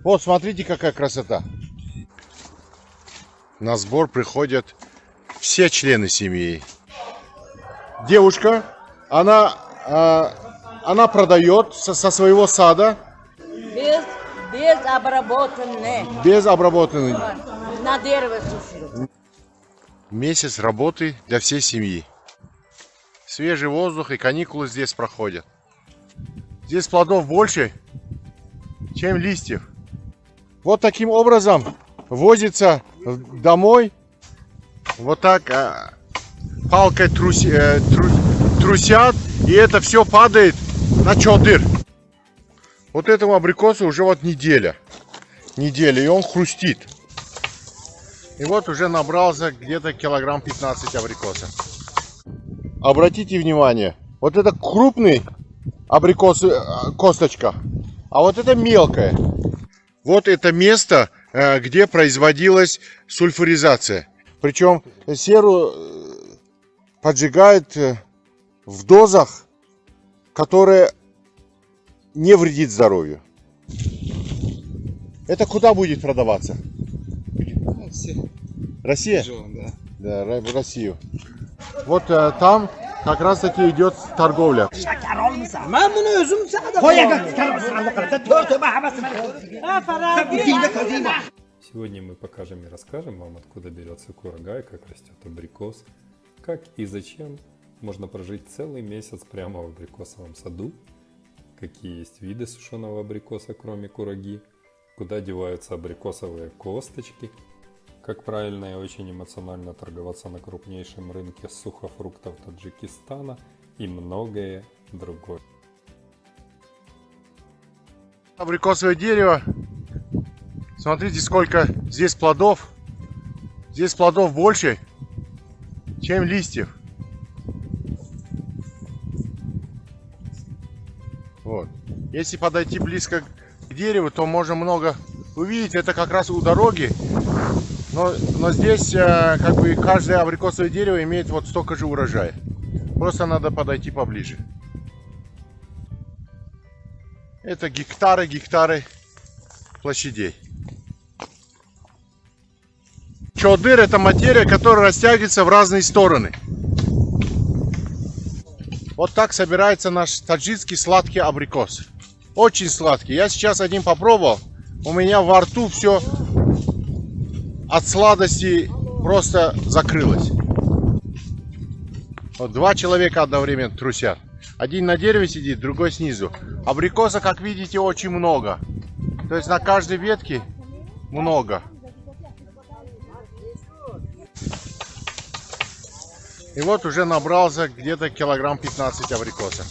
Вот, смотрите, какая красота. На сбор приходят все члены семьи. Девушка, она продает со своего сада. Без обработанной. На дерево сушили. Месяц работы для всей семьи. Свежий воздух и каникулы здесь проходят. Здесь плодов больше, чем листьев. Вот таким образом возится домой. Вот так палкой трусят, и это все падает на чадыр. Вот этому абрикосу уже вот неделя, и он хрустит. И вот уже набрался где-то килограмм 15 абрикоса. Обратите внимание, вот это крупный абрикос, косточка, а вот это мелкая. Вот это место, где производилась сульфуризация. Причем серу поджигают в дозах, которые не вредит здоровью. Это куда будет продаваться? Россия? Да, в Россию. Вот там как раз таки идет торговля. Сегодня мы покажем и расскажем вам, откуда берется курагай, как растет абрикос, как и зачем можно прожить целый месяц прямо в абрикосовом саду, какие есть виды сушеного абрикоса, кроме кураги, куда деваются абрикосовые косточки, как правильно и очень эмоционально торговаться на крупнейшем рынке сухофруктов Таджикистана и многое другое. Абрикосовое дерево. Смотрите, сколько здесь плодов. Здесь плодов больше, чем листьев. Вот. Если подойти близко к дереву, то можно много увидеть. Это как раз у дороги. Но здесь как бы каждое абрикосовое дерево имеет вот столько же урожая. Просто надо подойти поближе. Это гектары площадей. Чадыр — это материя, которая растягивается в разные стороны. Вот так собирается наш таджикский сладкий абрикос. Очень сладкий. Я сейчас один попробовал. У меня во рту все от сладости просто закрылось. Вот два человека одновременно трусят. Один на дереве сидит, другой снизу. Абрикоса, как видите, очень много. То есть на каждой ветке много. И вот уже набрался где-то килограмм 15 абрикоса.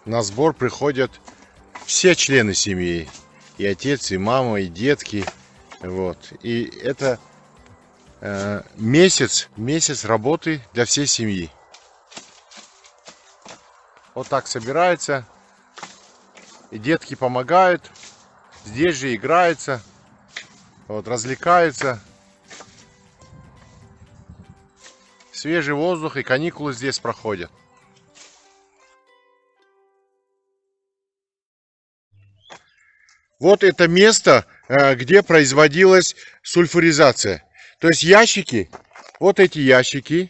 На сбор приходят все члены семьи. И отец, и мама, и детки. Вот. И это месяц работы для всей семьи. Вот так собирается. И детки помогают. Здесь же играются. Вот, развлекаются. Свежий воздух и каникулы здесь проходят. Вот это место, где производилась сульфуризация. То есть ящики, вот эти ящики,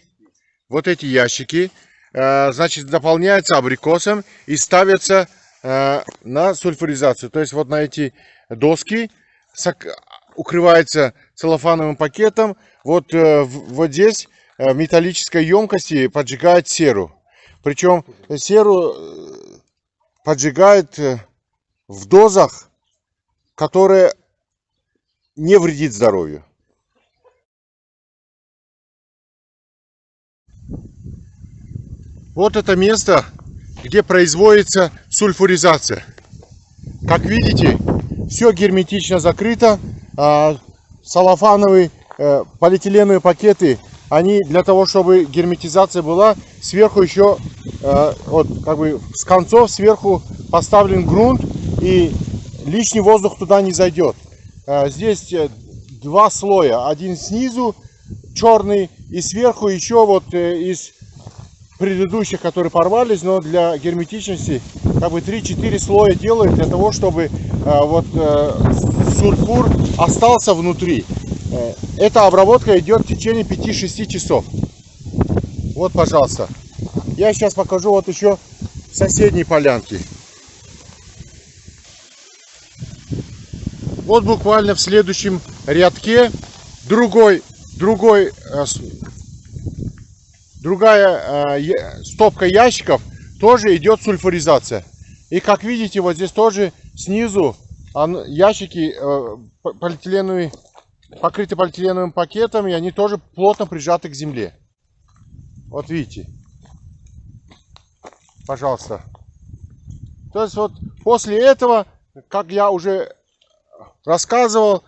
значит, заполняются абрикосом и ставятся на сульфуризацию. То есть вот на эти доски укрывается целлофановым пакетом. Вот здесь в металлической емкости поджигают серу. Причем серу поджигают в дозах, которые не вредит здоровью. Вот это место, где производится сульфуризация. Как видите, все герметично закрыто. Целлофановые полиэтиленовые пакеты, они для того, чтобы герметизация была, сверху еще вот как бы с концов сверху поставлен грунт, и лишний воздух туда не зайдет. Здесь два слоя, один снизу черный и сверху еще вот из предыдущих, которые порвались, но для герметичности как бы 3-4 слоя делают для того, чтобы сульфур остался внутри. Эта обработка идет в течение 5-6 часов. Вот, пожалуйста. Я сейчас покажу вот еще соседней полянки. Вот буквально в следующем рядке другая стопка ящиков, тоже идет сульфуризация. И как видите, вот здесь тоже снизу ящики покрыты полиэтиленовым пакетом, и они тоже плотно прижаты к земле. Вот видите. Пожалуйста. То есть вот после этого, как я уже рассказывал,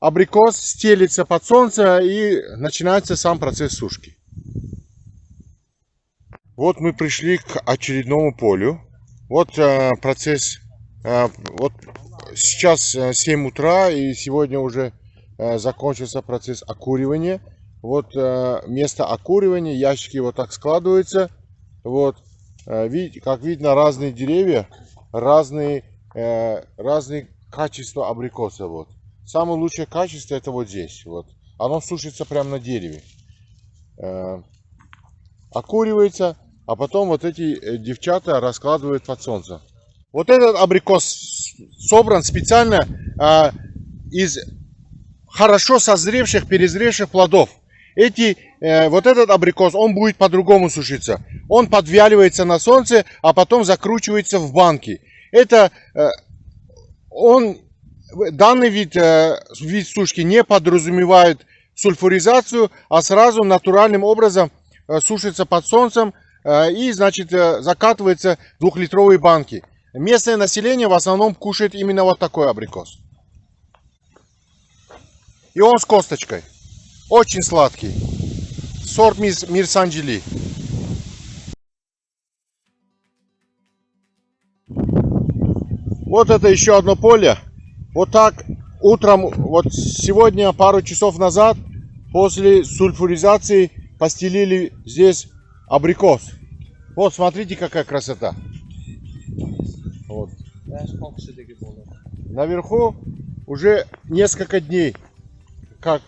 абрикос стелится под солнце и начинается сам процесс сушки. Вот мы пришли к очередному полю. Вот процесс. Вот сейчас 7 утра, и сегодня уже закончился процесс окуривания. Вот место окуривания, ящики вот так складываются. Вот, видите, как видно, разные деревья, разные качества абрикоса. Вот. Самое лучшее качество это вот здесь. Вот. Оно сушится прямо на дереве. Окуривается, а потом вот эти девчата раскладывают под солнце. Вот этот абрикос собран специально из хорошо созревших, перезревших плодов. Вот этот абрикос, он будет по-другому сушиться. Он подвяливается на солнце, а потом закручивается в банки. Данный вид сушки не подразумевает сульфуризацию, а сразу натуральным образом сушится под солнцем и, значит, закатывается в 2-литровые банки. Местное население в основном кушает именно вот такой абрикос. И он с косточкой. Очень сладкий. Сорт Мирсанджели. Вот это еще одно поле. Вот так утром, вот сегодня, пару часов назад, после сульфуризации постелили здесь абрикос. Вот, смотрите, какая красота. Вот. Наверху уже несколько дней, как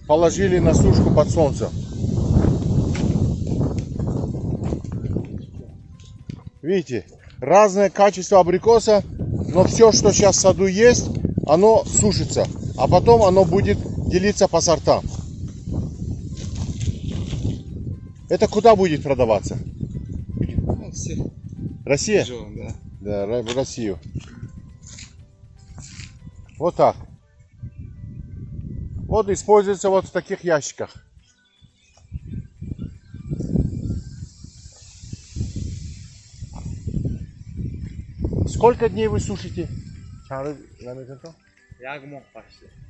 положили на сушку под солнцем. Видите, разное качество абрикоса, но все, что сейчас в саду есть, оно сушится, а потом оно будет делиться по сортам. Это куда будет продаваться? Россия? Да, в Россию. Вот так. Вот используется вот в таких ящиках. Сколько дней вы сушите?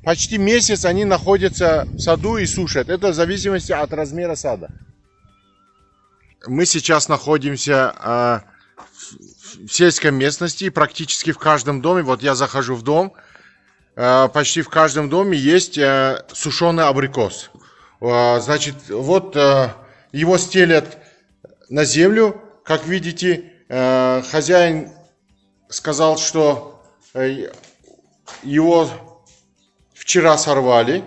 Почти месяц они находятся в саду и сушат. Это в зависимости от размера сада. Мы сейчас находимся в сельской местности, практически в каждом доме. Вот я захожу в дом. Почти в каждом доме есть сушеный абрикос. Значит, вот его стелят на землю. Как видите, хозяин сказал, что его вчера сорвали.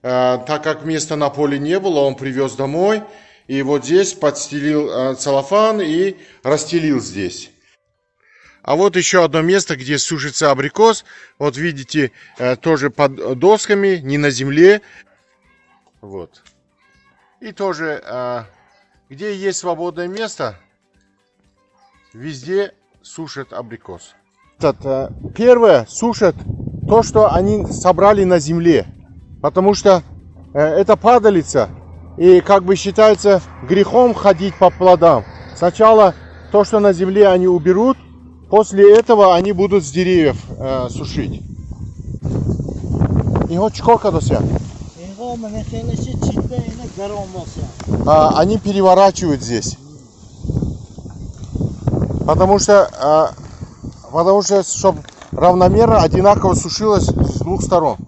Так как места на поле не было, он привез домой. И вот здесь подстелил целлофан и расстелил здесь. А вот еще одно место, где сушится абрикос. Вот видите, тоже под досками, не на земле. Вот. И тоже, где есть свободное место, везде сушат абрикос. Первое, сушат то, что они собрали на земле. Потому что это падалица. И как бы считается грехом ходить по плодам. Сначала то, что на земле, они уберут. После этого они будут с деревьев сушить. И вот сколько до себя? Они переворачивают здесь. Потому что чтобы равномерно, одинаково сушилось с двух сторон.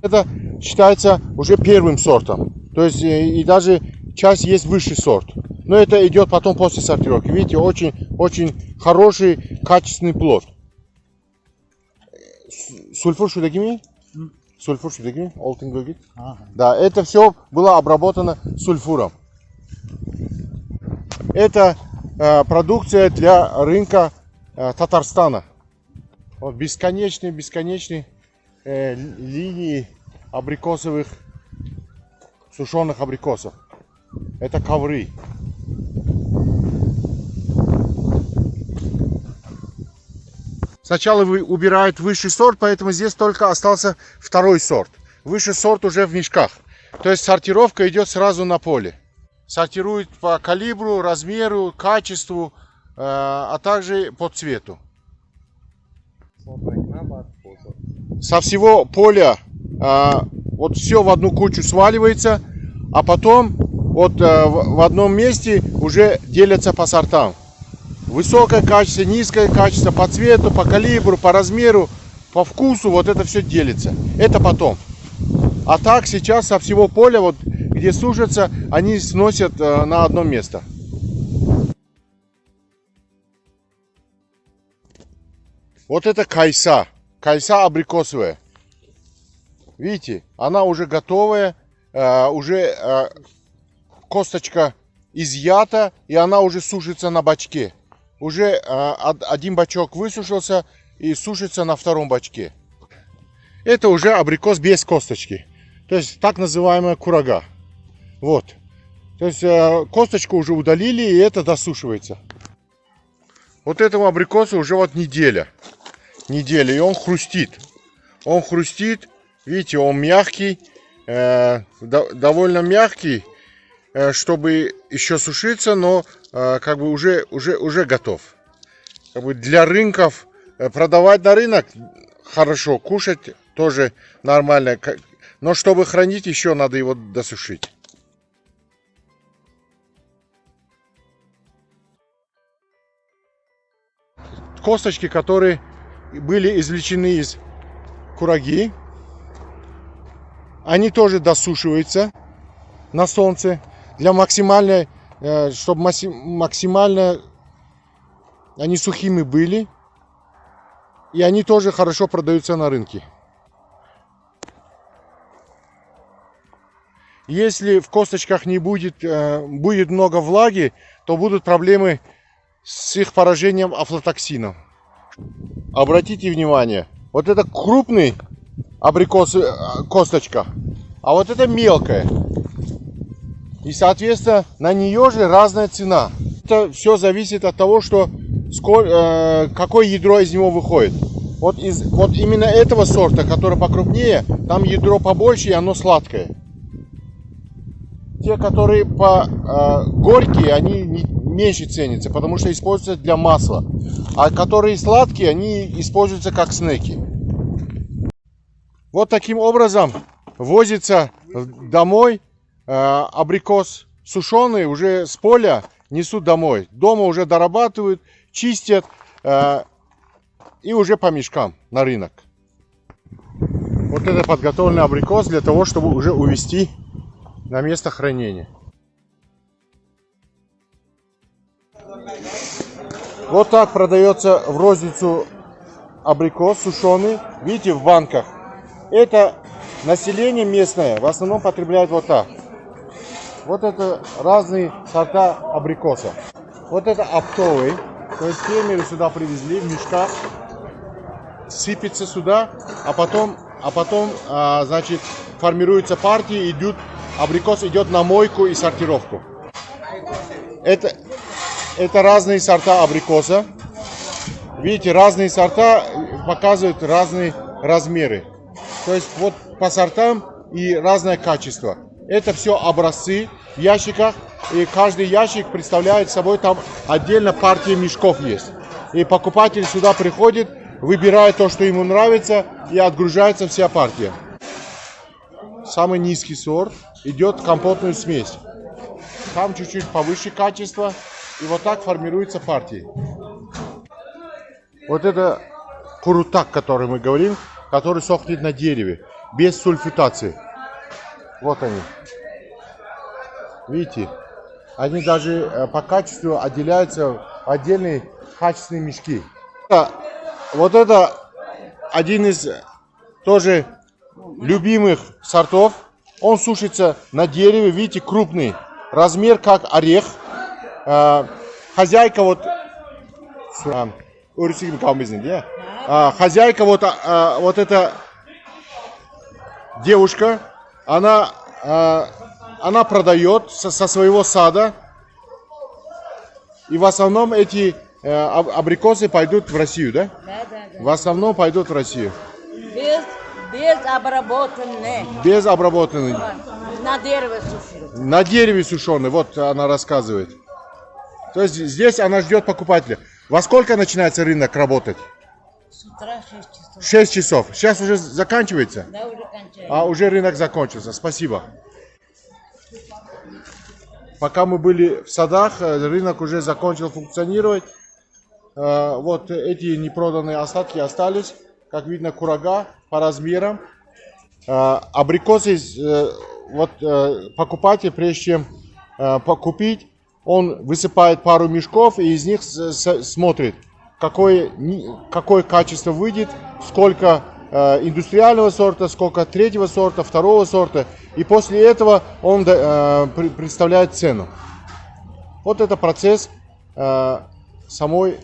Это считается уже первым сортом. То есть и даже часть есть высший сорт. Но это идет потом после сортировки. Видите, очень хороший, качественный плод. Сульфур шудагими? Сульфур шудагими? Олтингогит? Да, это все было обработано сульфуром. Это продукция для рынка Татарстана. Вот бесконечные линии абрикосовых, сушеных абрикосов. Это ковры. Сначала убирают высший сорт, поэтому здесь только остался второй сорт. Высший сорт уже в мешках. То есть сортировка идет сразу на поле. Сортируют по калибру, размеру, качеству, а также по цвету. Со всего поля вот все в одну кучу сваливается, а потом вот в одном месте уже делятся по сортам. Высокое качество, низкое качество, по цвету, по калибру, по размеру, по вкусу, вот это все делится. Это потом. А так сейчас со всего поля, вот где сушатся, они сносят на одно место. Вот это кайса. Кайса абрикосовая. Видите, она уже готовая, уже косточка изъята, и она уже сушится на бачке. Уже один бачок высушился и сушится на втором бачке. Это уже абрикос без косточки. То есть так называемая курага. Вот. То есть косточку уже удалили, и это досушивается. Вот этому абрикосу уже вот неделя. И он хрустит. Он хрустит. Видите, он мягкий. Довольно мягкий, чтобы еще сушиться, но как бы уже готов. Как бы для рынков, продавать на рынок хорошо, кушать тоже нормально. Но чтобы хранить, еще надо его досушить. Косточки, которые были извлечены из кураги, они тоже досушиваются на солнце для максимальной, чтобы максимально они сухими были, и они тоже хорошо продаются на рынке. Если в косточках не будет много влаги, то будут проблемы с их поражением афлатоксином. Обратите внимание, вот это крупный абрикос, косточка, а вот это мелкая. И соответственно на нее же разная цена. Это все зависит от того, что какое ядро из него выходит. Вот именно этого сорта, который покрупнее, там ядро побольше и оно сладкое. Те, которые горькие, они меньше ценятся, потому что используются для масла. А которые сладкие, они используются как снеки. Вот таким образом возится домой абрикос сушеный, уже с поля несут домой. Дома уже дорабатывают, чистят и уже по мешкам на рынок. Вот это подготовленный абрикос для того, чтобы уже увезти на место хранения. Вот так продается в розницу абрикос сушеный. Видите, в банках. Это население местное в основном потребляет вот так. Вот это разные сорта абрикоса. Вот это оптовый. То есть фермеры сюда привезли в мешках. Сыпется сюда, а потом значит, формируются партии, абрикос идет на мойку и сортировку. Это разные сорта абрикоса. Видите, разные сорта показывают разные размеры. То есть вот по сортам и разное качество. Это все образцы в ящиках. И каждый ящик представляет собой там отдельно партия мешков есть. И покупатель сюда приходит, выбирает то, что ему нравится, и отгружается вся партия. Самый низкий сорт идет компотную смесь. Там чуть-чуть повыше качество. И вот так формируются партии. Вот это курутак, о котором мы говорим, который сохнет на дереве, без сульфитации. Вот они. Видите? Они даже по качеству отделяются в отдельные качественные мешки. Вот это один из тоже любимых сортов. Он сушится на дереве, видите, крупный. Размер как орех. Хозяйка вот... Хозяйка вот эта девушка, она продает со своего сада. И в основном эти абрикосы пойдут в Россию, да? Да. В основном пойдут в Россию. Без обработанных. Без обработанных. На дереве сушеные. На дереве сушеные, вот она рассказывает. То есть здесь она ждет покупателя. Во сколько начинается рынок работать? С утра 6 часов. 6 часов. Сейчас уже заканчивается? Да, уже кончается. А уже рынок закончился. Спасибо. Пока мы были в садах, рынок уже закончил функционировать. Вот эти непроданные остатки остались. Как видно, курага по размерам. Абрикосы, вот покупатель, прежде чем покупить, он высыпает пару мешков и из них смотрит, какое качество выйдет, сколько индустриального сорта, сколько третьего сорта, второго сорта. И после этого он представляет цену. Вот это процесс самой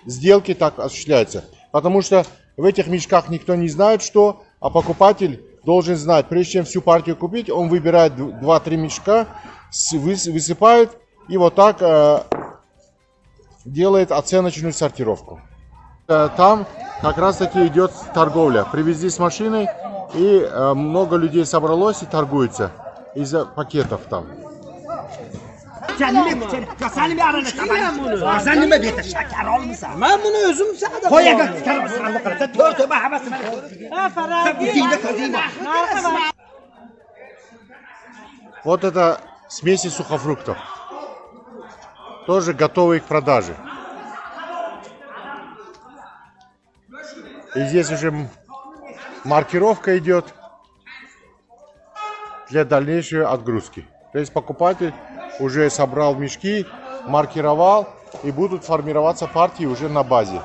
сделки так осуществляется. Потому что в этих мешках никто не знает, что, а покупатель должен знать. Прежде чем всю партию купить, он выбирает 2-3 мешка, высыпает и вот так делает оценочную сортировку. Там как раз таки идет торговля. Привезли с машиной, и много людей собралось и торгуется из-за пакетов там. Kendime içeri. Ya seni bir arana kalan. Sen nime bir şeker olmuşsa. Ben bunu özüm sağda. Koya gel çıkarım sıranı kırısa. Tör töbe havası. Ha Ferhat. Dinde kazıyma. Вот это смеси сухофруктов. Тоже готовые к продаже. И здесь уже маркировка идет для дальнейшей отгрузки. То есть покупатель уже собрал мешки, маркировал, и будут формироваться партии уже на базе.